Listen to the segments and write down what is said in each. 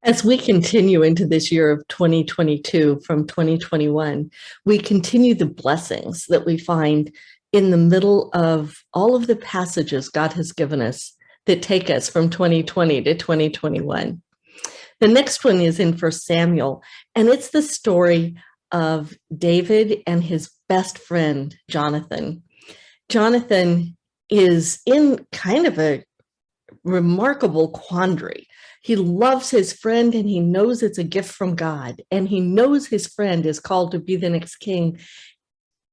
As we continue into this year of 2022 from 2021, we continue the blessings that we find in the middle of all of the passages God has given us that take us from 2020 to 2021. The next one is in 1 Samuel, and it's the story of David and his best friend, Jonathan. Jonathan is in kind of a remarkable quandary. He loves his friend and he knows it's a gift from God, and he knows his friend is called to be the next king,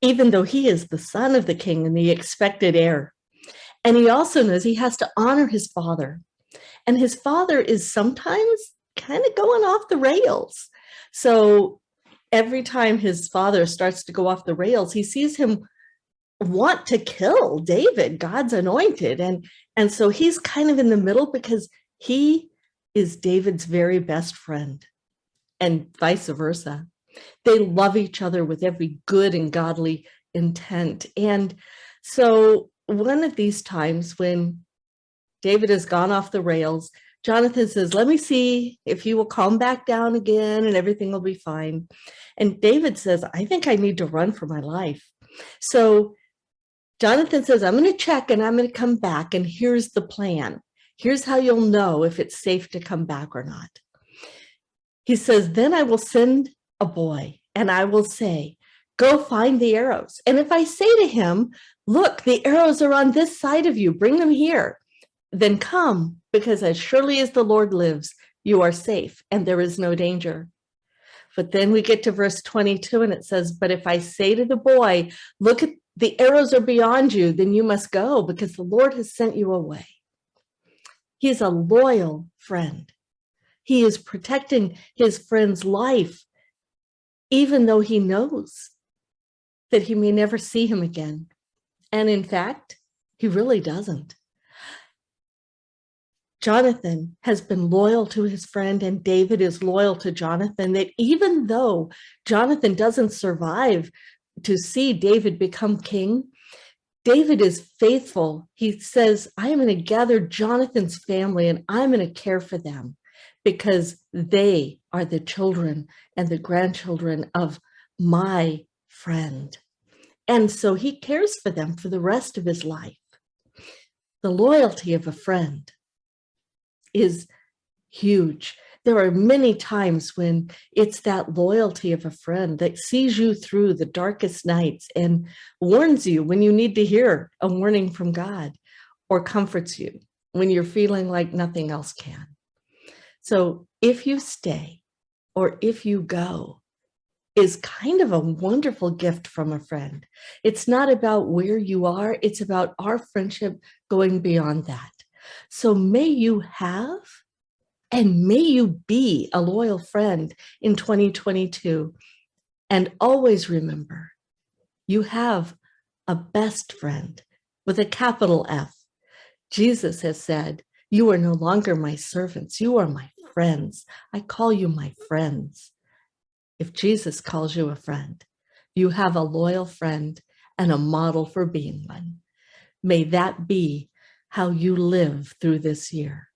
even though he is the son of the king and the expected heir. And he also knows he has to honor his father. And his father is sometimes kind of going off the rails. So every time his father starts to go off the rails, he sees him want to kill David, God's anointed. And so he's kind of in the middle because he is David's very best friend, and vice versa. They love each other with every good and godly intent. And so one of these times when David has gone off the rails, Jonathan says, let me see if you will calm back down again and everything will be fine. And David says, I think I need to run for my life. So Jonathan says, I'm going to check and I'm going to come back. And here's the plan. Here's how you'll know if it's safe to come back or not. He says, then I will send a boy and I will say, go find the arrows. And if I say to him, look, the arrows are on this side of you, bring them here, then come, because as surely as the Lord lives, you are safe and there is no danger. But then we get to verse 22 and it says, but if I say to the boy, look, at the arrows are beyond you, then you must go because the Lord has sent you away. He's a loyal friend. He is protecting his friend's life, even though he knows that he may never see him again. And in fact, he really doesn't. Jonathan has been loyal to his friend, and David is loyal to Jonathan, that even though Jonathan doesn't survive to see David become king, David is faithful. He says, I am going to gather Jonathan's family and I'm going to care for them because they are the children and the grandchildren of my friend. And so he cares for them for the rest of his life. The loyalty of a friend is huge. There are many times when it's that loyalty of a friend that sees you through the darkest nights and warns you when you need to hear a warning from God, or comforts you when you're feeling like nothing else can. So if you stay or if you go is kind of a wonderful gift from a friend. It's not about where you are, it's about our friendship going beyond that. So may you have and may you be a loyal friend in 2022. And always remember, you have a best friend with a capital F. Jesus has said, you are no longer my servants, you are my friends. I call you my friends. If Jesus calls you a friend, you have a loyal friend and a model for being one. May that be how you live through this year.